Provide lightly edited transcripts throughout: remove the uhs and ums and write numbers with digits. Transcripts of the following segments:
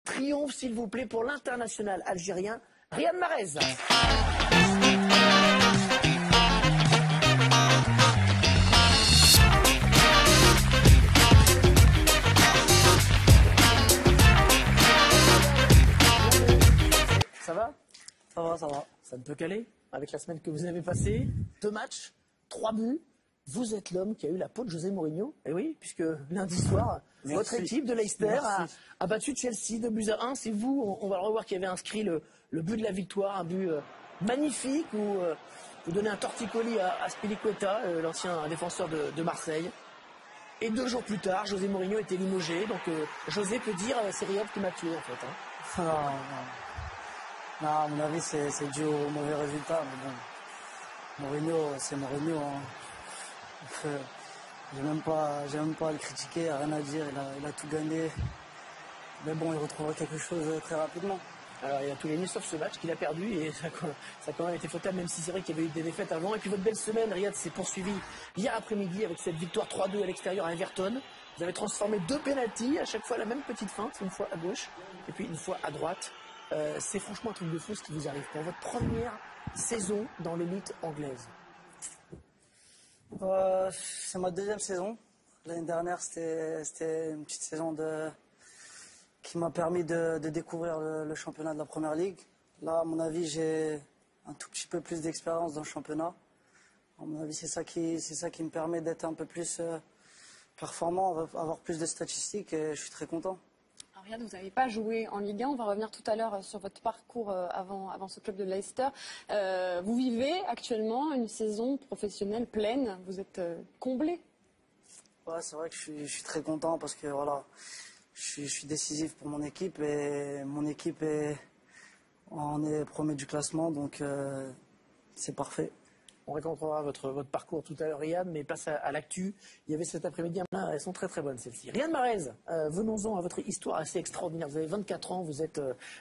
Triomphe, s'il vous plaît, pour l'international algérien Riyad Mahrez. Ça va? Ça va, ça va. Ça ne peut qu'aller avec la semaine que vous avez passée. 2 matchs, 3 buts. Vous êtes l'homme qui a eu la peau de José Mourinho. Et oui, puisque lundi soir, votre équipe de Leicester a battu Chelsea 2-1. C'est vous, on va le revoir, qui avait inscrit le but de la victoire, un but magnifique où vous donnez un torticolis à Spilicueta, l'ancien défenseur de Marseille. Et 2 jours plus tard, José Mourinho était limogé. Donc José peut dire, c'est Riyad qui m'a tué en fait. Hein. Non, à mon avis, c'est dû au mauvais résultat. Mais bon, Mourinho, c'est Mourinho. Hein. J'ai même pas à le critiquer, rien à dire. Il a tout gagné. Mais bon, il retrouvera quelque chose très rapidement. Alors, il a tout gagné sauf ce match qu'il a perdu et ça a quand même été fatal, même si c'est vrai qu'il y avait eu des défaites avant. Et puis votre belle semaine, Riyad, s'est poursuivie hier après-midi avec cette victoire 3-2 à l'extérieur à Everton. Vous avez transformé 2 pénaltys, à chaque fois la même petite feinte, une fois à gauche et puis une fois à droite. C'est franchement un truc de fou ce qui vous arrive pour votre première saison dans l'élite anglaise. C'est ma 2e saison. L'année dernière, c'était une petite saison qui m'a permis de découvrir le championnat de la Première Ligue. Là, à mon avis, j'ai un tout petit peu plus d'expérience dans le championnat. À mon avis, c'est ça qui me permet d'être un peu plus performant, avoir plus de statistiques et je suis très content. Riyad, vous n'avez pas joué en Ligue 1. On va revenir tout à l'heure sur votre parcours avant ce club de Leicester. Vous vivez actuellement une saison professionnelle pleine. Vous êtes comblé. Ouais, c'est vrai que je suis très content parce que voilà, je suis décisif pour mon équipe et mon équipe on est premier du classement, donc c'est parfait. On racontera votre parcours tout à l'heure, Riyad, mais place à l'actu. Il y avait cet après-midi, elles sont très très bonnes celles-ci. Riyad Mahrez, venons-en à votre histoire assez extraordinaire. Vous avez 24 ans, vous êtes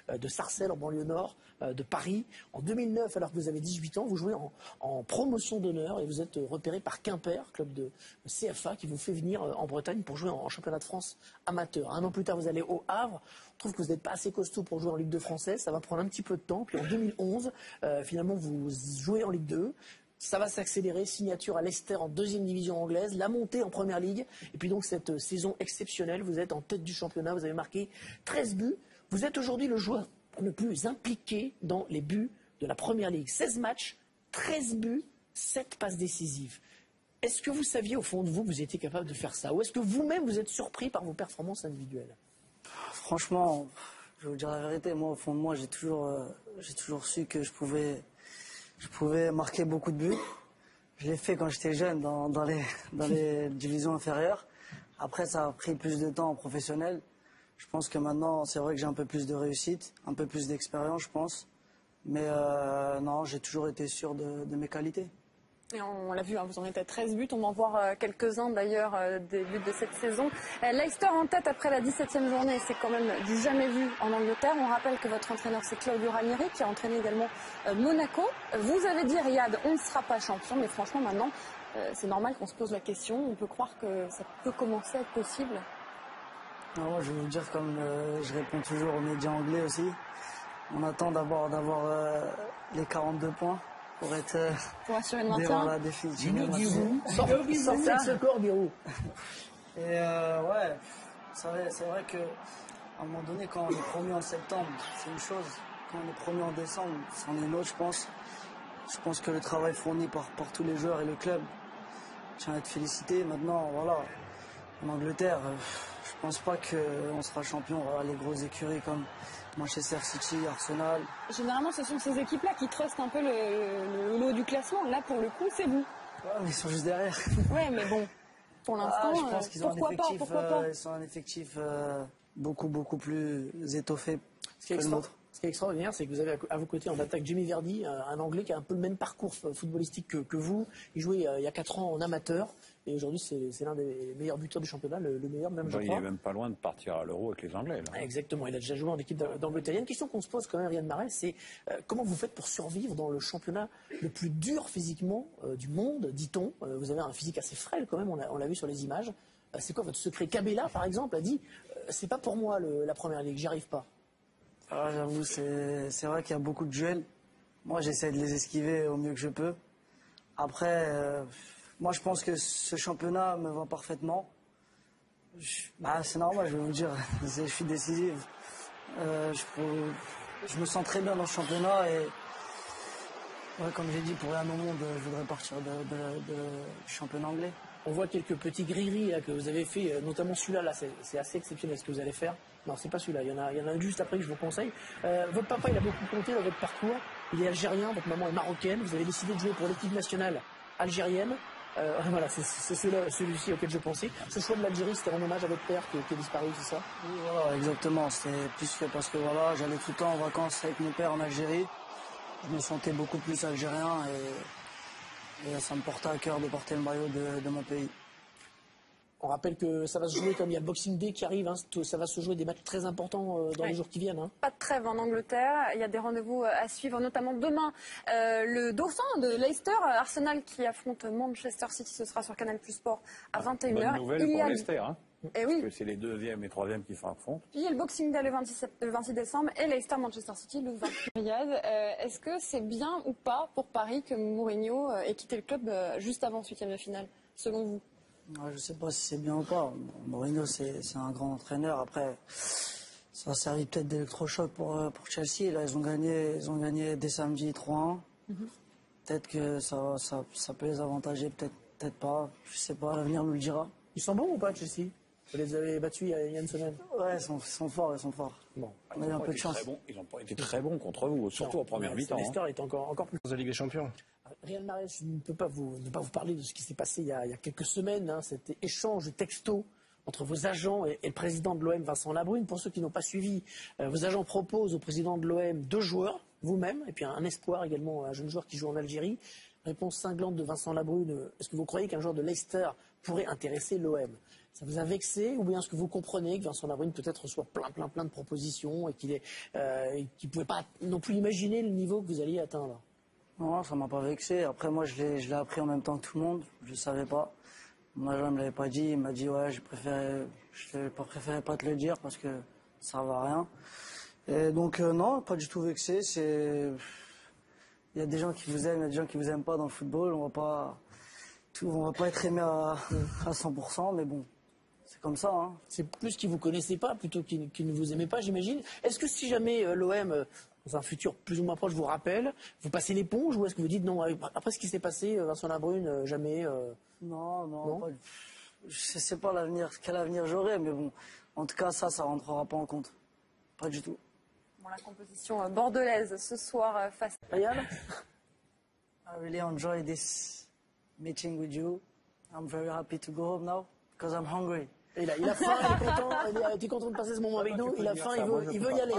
de Sarcelles en banlieue nord de Paris. En 2009, alors que vous avez 18 ans, vous jouez en promotion d'honneur et vous êtes repéré par Quimper, club de CFA, qui vous fait venir en Bretagne pour jouer en championnat de France amateur. 1 an plus tard, vous allez au Havre. On trouve que vous n'êtes pas assez costaud pour jouer en Ligue 2 française. Ça va prendre un petit peu de temps. Puis en 2011, finalement, vous jouez en Ligue 2. Ça va s'accélérer, signature à Leicester en 2e division anglaise, la montée en Première Ligue, et puis donc cette saison exceptionnelle, vous êtes en tête du championnat, vous avez marqué 13 buts, vous êtes aujourd'hui le joueur le plus impliqué dans les buts de la Première Ligue, 16 matchs, 13 buts, 7 passes décisives. Est-ce que vous saviez au fond de vous que vous étiez capable de faire ça, ou est-ce que vous-même vous êtes surpris par vos performances individuelles? Franchement, je vais vous dire la vérité, moi au fond de moi j'ai toujours su que je pouvais marquer beaucoup de buts. Je l'ai fait quand j'étais jeune dans les divisions inférieures. Après, ça a pris plus de temps en professionnel. Je pense que maintenant, c'est vrai que j'ai un peu plus de réussite, un peu plus d'expérience, je pense. Mais non, j'ai toujours été sûr de mes qualités. Et on l'a vu, hein, vous en êtes à 13 buts. On va en voir quelques-uns d'ailleurs des buts de cette saison. Leicester en tête après la 17e journée, c'est quand même du jamais vu en Angleterre. On rappelle que votre entraîneur, c'est Claudio Ranieri, qui a entraîné également Monaco. Vous avez dit, Riyad, on ne sera pas champion, mais franchement maintenant, c'est normal qu'on se pose la question. On peut croire que ça peut commencer à être possible. Non, je vais vous dire, comme je réponds toujours aux médias anglais aussi, on attend d'avoir les 42 points. Pour assurer le maintien. La définition. Sortez de ce corps, Birou. Et ouais, c'est vrai que à un moment donné, quand on est promu en septembre, c'est une chose. Quand on est promu en décembre, c'en est une autre, je pense. Je pense que le travail fourni par tous les joueurs et le club tient à être félicité. Maintenant, voilà, en Angleterre, je pense pas qu'on sera champion. Voilà, les grosses écuries comme Manchester City, Arsenal. Généralement, ce sont ces équipes-là qui trustent un peu le haut du classement. Là, pour le coup, c'est vous. Ouais, mais ils sont juste derrière. Ouais, mais bon, pour l'instant, je pense qu'ils ont pourquoi pas ils sont un effectif beaucoup plus étoffé Ce qui est extraordinaire, c'est que vous avez à vos côtés en attaque Jamie Vardy, un Anglais qui a un peu le même parcours footballistique que vous. Il jouait il y a 4 ans en amateur. Et aujourd'hui, c'est l'un des meilleurs buteurs du championnat, le meilleur même, je crois. Il est même pas loin de partir à l'Euro avec les Anglais. Là. Exactement, il a déjà joué en équipe d'Angleterre. Il y a une question qu'on se pose quand même, Riyad Mahrez, c'est comment vous faites pour survivre dans le championnat le plus dur physiquement du monde, dit-on. Vous avez un physique assez frêle quand même, on l'a vu sur les images. C'est quoi votre secret? Cabella, par exemple, a dit c'est pas pour moi la Première Ligue, j'y arrive pas. Alors, j'avoue, c'est vrai qu'il y a beaucoup de duels. Moi, j'essaie de les esquiver au mieux que je peux. Après, moi, je pense que ce championnat me va parfaitement. C'est normal, je vais vous dire. Je suis décisif. Je me sens très bien dans ce championnat et, ouais, comme j'ai dit, pour rien au monde, je voudrais partir du championnat anglais. On voit quelques petits gris-gris là, que vous avez fait, notamment celui-là, là, c'est assez exceptionnel ce que vous allez faire. Non, c'est pas celui-là, il y en a un juste après que je vous conseille. Votre papa, il a beaucoup compté dans votre parcours. Il est algérien, votre maman est marocaine. Vous avez décidé de jouer pour l'équipe nationale algérienne. Voilà, c'est celui-ci auquel je pensais. Ce choix de l'Algérie, c'était en hommage à votre père qui est disparu, c'est ça? Oui, voilà, exactement. C'était plus que parce que voilà, j'allais tout le temps en vacances avec mon père en Algérie. Je me sentais beaucoup plus algérien et ça me portait à cœur de porter le maillot de mon pays. On rappelle que ça va se jouer comme il y a le Boxing Day qui arrive, hein, ça va se jouer des matchs très importants dans les jours qui viennent. Hein. Pas de trêve en Angleterre, il y a des rendez-vous à suivre, notamment demain. Le dauphin de Leicester, Arsenal qui affronte Manchester City, ce sera sur Canal+ Sport à 21h. Bonne nouvelle pour Leicester, hein. Et oui. Parce que c'est les 2e et 3e qui s'affrontent. Puis il y a le Boxing Day le 26 décembre et Leicester-Manchester City le 20. Riyad, est-ce que c'est bien ou pas pour Paris que Mourinho ait quitté le club juste avant ce 8e de finale, selon vous? Je ne sais pas si c'est bien ou pas. Mourinho, c'est un grand entraîneur. Après, ça a servi peut-être d'électrochoc pour Chelsea. Là, ils ont gagné dès samedi 3-1. Peut-être que ça peut les avantager, peut-être pas. Je ne sais pas, l'avenir nous le dira. Ils sont bons ou pas, Chelsea? Vous les avez battus il y a une semaine? Ouais, ils sont forts. Bon. On a eu un peu de chance. Ils n'ont pas été très bons contre vous, surtout en première mi-temps. Leicester est encore plus. Dans la Ligue des Champions. Riyad Mahrez, je ne peux pas vous parler de ce qui s'est passé il y a quelques semaines, hein, cet échange texto entre vos agents et le président de l'OM, Vincent Labrune. Pour ceux qui n'ont pas suivi, vos agents proposent au président de l'OM 2 joueurs, vous-même, et puis un espoir également, un jeune joueur qui joue en Algérie. Réponse cinglante de Vincent Labrune, est-ce que vous croyez qu'un joueur de Leicester pourrait intéresser l'OM? Ça vous a vexé, ou bien est-ce que vous comprenez que Vincent Labrune peut-être reçoit plein de propositions et qu'il ne pouvait pas non plus imaginer le niveau que vous alliez atteindre? Non, ça m'a pas vexé. Après, moi, je l'ai appris en même temps que tout le monde. Je ne savais pas. Mon agent ne me l'avait pas dit. Il m'a dit, ouais, je préférais pas te le dire parce que ça ne va à rien. Et donc, non, pas du tout vexé. Il y a des gens qui vous aiment, il y a des gens qui vous aiment pas dans le football. On va pas être aimé à 100%, mais bon. C'est comme ça. Hein. C'est plus qu'ils ne vous connaissaient pas plutôt qu'ils ne vous aimaient pas, j'imagine. Est-ce que si jamais l'OM, dans un futur plus ou moins proche, vous rappelle, vous passez l'éponge ou est-ce que vous dites non, après ce qui s'est passé, Vincent Labrune, jamais Non. Je ne sais pas quel avenir j'aurai, mais bon, en tout cas, ça ne rentrera pas en compte. Pas du tout. Bon, la composition bordelaise ce soir face à Riyad? I really enjoy this meeting with you. I'm very happy to go home now because I'm hungry. Il a faim, il est content de passer ce moment avec nous. Il a faim, il veut y aller.